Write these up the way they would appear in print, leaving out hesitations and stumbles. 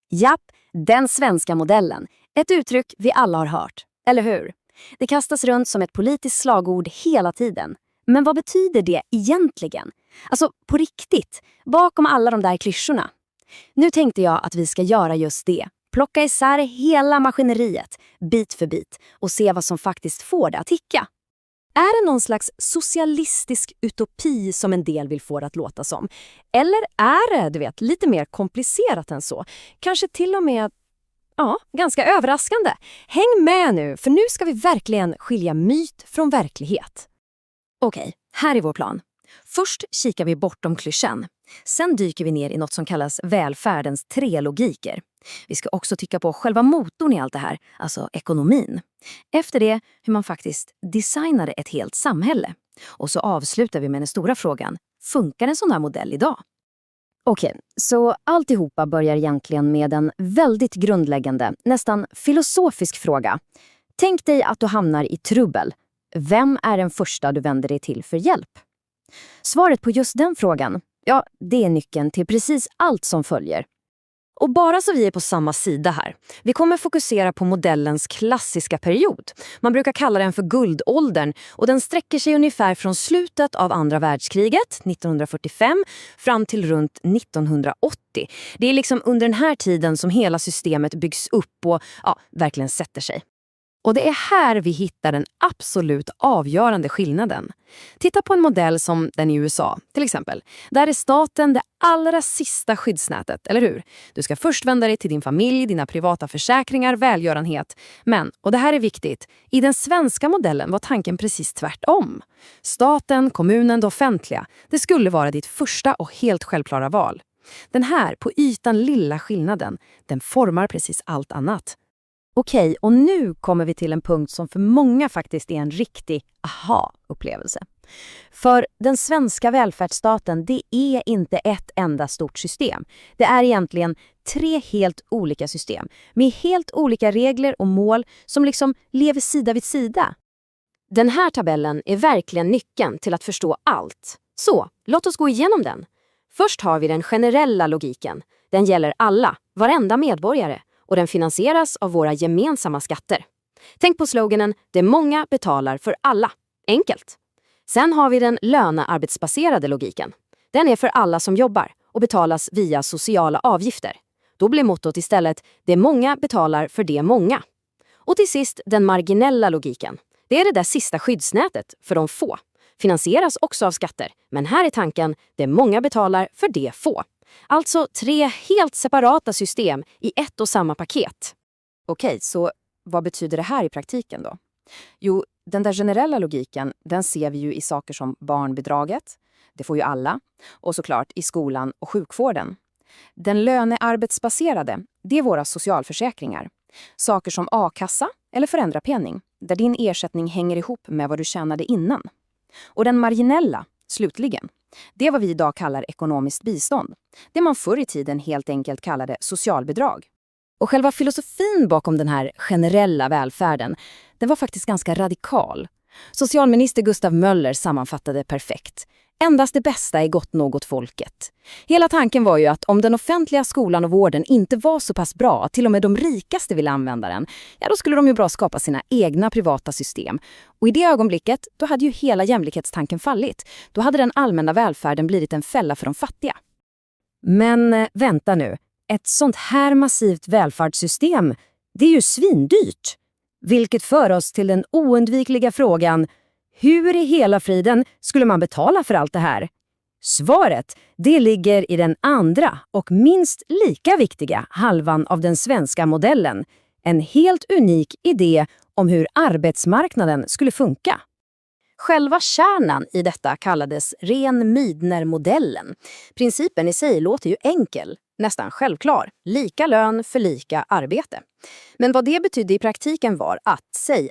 Japp, den svenska modellen. Ett uttryck vi alla har hört, eller hur? Det kastas runt som ett politiskt slagord hela tiden. Men vad betyder det egentligen? Alltså på riktigt, bakom alla de där klyschorna. Nu tänkte jag att vi ska göra just det. Plocka isär hela maskineriet, bit för bit, och se vad som faktiskt får det att ticka. Är det någon slags socialistisk utopi som en del vill få det att låta som? Eller är det, lite mer komplicerat än så? Kanske till och med, ganska överraskande. Häng med nu, för nu ska vi verkligen skilja myt från verklighet. Okej, här är vår plan. Först kikar vi bortom klyschan. Sen dyker vi ner i något som kallas välfärdens 3 logiker. Vi ska också titta på själva motorn i allt det här, alltså ekonomin. Efter det, hur man faktiskt designade ett helt samhälle. Och så avslutar vi med den stora frågan, funkar en sån här modell idag? Okej, så alltihopa börjar egentligen med en väldigt grundläggande, nästan filosofisk fråga. Tänk dig att du hamnar i trubbel. Vem är den första du vänder dig till för hjälp? Svaret på just den frågan, det är nyckeln till precis allt som följer. Och bara så vi är på samma sida här. Vi kommer fokusera på modellens klassiska period. Man brukar kalla den för guldåldern och den sträcker sig ungefär från slutet av andra världskriget, 1945, fram till runt 1980. Det är liksom under den här tiden som hela systemet byggs upp och verkligen sätter sig. Och det är här vi hittar den absolut avgörande skillnaden. Titta på en modell som den i USA, till exempel. Där är staten det allra sista skyddsnätet, eller hur? Du ska först vända dig till din familj, dina privata försäkringar, välgörenhet. Men, och det här är viktigt, i den svenska modellen var tanken precis tvärtom. Staten, kommunen, det offentliga, det skulle vara ditt första och helt självklara val. Den här på ytan lilla skillnaden, den formar precis allt annat. Okej, och nu kommer vi till en punkt som för många faktiskt är en riktig aha-upplevelse. För den svenska välfärdsstaten, det är inte ett enda stort system. Det är egentligen 3 helt olika system med helt olika regler och mål som liksom lever sida vid sida. Den här tabellen är verkligen nyckeln till att förstå allt. Så, låt oss gå igenom den. Först har vi den generella logiken. Den gäller alla, varenda medborgare. Och den finansieras av våra gemensamma skatter. Tänk på sloganen, det många betalar för alla. Enkelt. Sen har vi den lönearbetsbaserade logiken. Den är för alla som jobbar och betalas via sociala avgifter. Då blir mottot istället, det många betalar för det många. Och till sist den marginella logiken. Det är det där sista skyddsnätet för de få. Finansieras också av skatter, men här är tanken, det många betalar för det få. Alltså 3 helt separata system i ett och samma paket. Okej, så vad betyder det här i praktiken då? Jo, den där generella logiken, den ser vi ju i saker som barnbidraget, det får ju alla, och såklart i skolan och sjukvården. Den lönearbetsbaserade, det är våra socialförsäkringar. Saker som a-kassa eller föräldrapenning, där din ersättning hänger ihop med vad du tjänade innan. Och den marginella, slutligen, det är vad vi idag kallar ekonomiskt bistånd. Det man förr i tiden helt enkelt kallade socialbidrag. Och själva filosofin bakom den här generella välfärden, den var faktiskt ganska radikal. Socialminister Gustav Möller sammanfattade perfekt. Endast det bästa är gott nog åt folket. Hela tanken var ju att om den offentliga skolan och vården inte var så pass bra att till och med de rikaste ville använda den, då skulle de ju bra skapa sina egna privata system. Och i det ögonblicket, då hade ju hela jämlikhetstanken fallit. Då hade den allmänna välfärden blivit en fälla för de fattiga. Men vänta nu, ett sånt här massivt välfärdssystem, det är ju svindyrt. Vilket för oss till den oundvikliga frågan, hur i hela friden skulle man betala för allt det här? Svaret, det ligger i den andra och minst lika viktiga halvan av den svenska modellen. En helt unik idé om hur arbetsmarknaden skulle funka. Själva kärnan i detta kallades ren Meidner-modellen. Principen i sig låter ju enkel, nästan självklar. Lika lön för lika arbete. Men vad det betydde i praktiken var att,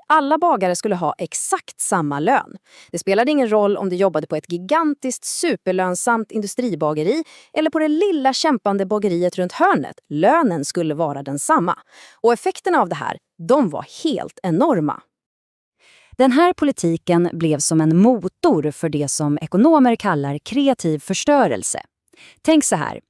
alla bagare skulle ha exakt samma lön. Det spelade ingen roll om du jobbade på ett gigantiskt superlönsamt industribageri eller på det lilla kämpande bageriet runt hörnet. Lönen skulle vara densamma. Och effekterna av det här, de var helt enorma. Den här politiken blev som en motor för det som ekonomer kallar kreativ förstörelse. Tänk så här.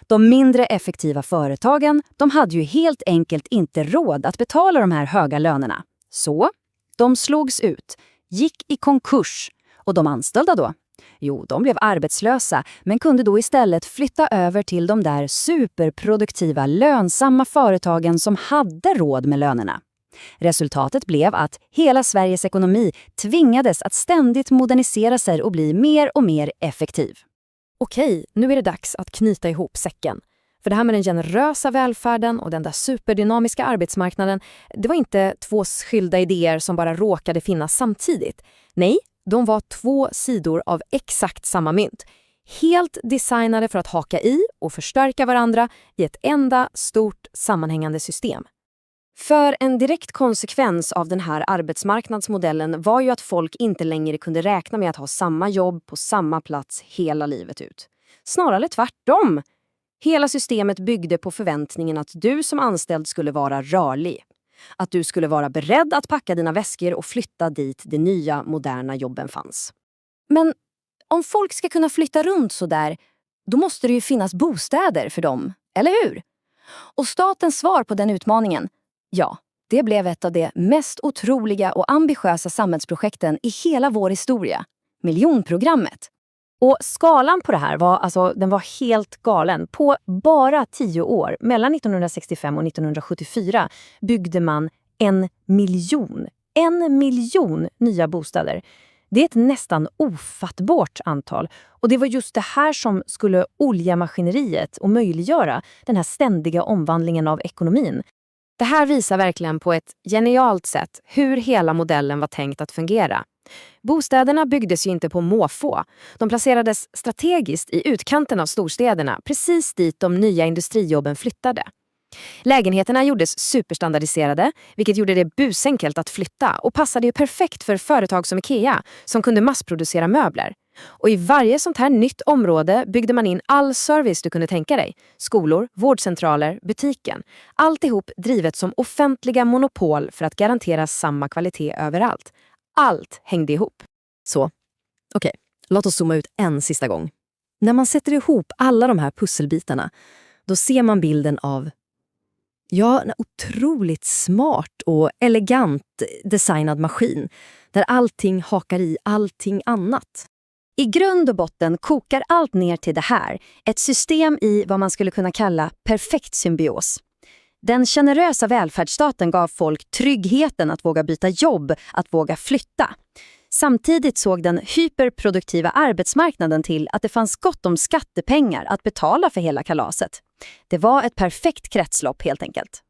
De mindre effektiva företagen, de hade ju helt enkelt inte råd att betala de här höga lönerna. Så de slogs ut, gick i konkurs. Och de anställda då? Jo, de blev arbetslösa men kunde då istället flytta över till de där superproduktiva, lönsamma företagen som hade råd med lönerna. Resultatet blev att hela Sveriges ekonomi tvingades att ständigt modernisera sig och bli mer och mer effektiv. Okej, nu är det dags att knyta ihop säcken. För det här med den generösa välfärden och den där superdynamiska arbetsmarknaden, det var inte två skilda idéer som bara råkade finnas samtidigt. Nej, de var två sidor av exakt samma mynt. Helt designade för att haka i och förstärka varandra i ett enda stort sammanhängande system. För en direkt konsekvens av den här arbetsmarknadsmodellen var ju att folk inte längre kunde räkna med att ha samma jobb på samma plats hela livet ut. Snarare tvärtom. Hela systemet byggde på förväntningen att du som anställd skulle vara rörlig. Att du skulle vara beredd att packa dina väskor och flytta dit de nya, moderna jobben fanns. Men om folk ska kunna flytta runt så där, då måste det ju finnas bostäder för dem, eller hur? Och statens svar på den utmaningen, ja, det blev ett av de mest otroliga och ambitiösa samhällsprojekten i hela vår historia, miljonprogrammet. Och skalan på det här den var helt galen. På bara 10 år, mellan 1965 och 1974, byggde man 1 miljon. 1 miljon nya bostäder. Det är ett nästan ofattbart antal. Och det var just det här som skulle olja maskineriet och möjliggöra den här ständiga omvandlingen av ekonomin. Det här visar verkligen på ett genialt sätt hur hela modellen var tänkt att fungera. Bostäderna byggdes ju inte på måfå. De placerades strategiskt i utkanten av storstäderna, precis dit de nya industrijobben flyttade. Lägenheterna gjordes superstandardiserade, vilket gjorde det busenkelt att flytta och passade ju perfekt för företag som IKEA, som kunde massproducera möbler. Och i varje sånt här nytt område byggde man in all service du kunde tänka dig. Skolor, vårdcentraler, butiken. Alltihop drivet som offentliga monopol för att garantera samma kvalitet överallt. Allt hängde ihop. Så, okej, låt oss zooma ut en sista gång. När man sätter ihop alla de här pusselbitarna, då ser man bilden av en otroligt smart och elegant designad maskin där allting hakar i allting annat. I grund och botten kokar allt ner till det här, ett system i vad man skulle kunna kalla perfekt symbios. Den generösa välfärdsstaten gav folk tryggheten att våga byta jobb, att våga flytta. Samtidigt såg den hyperproduktiva arbetsmarknaden till att det fanns gott om skattepengar att betala för hela kalaset. Det var ett perfekt kretslopp helt enkelt.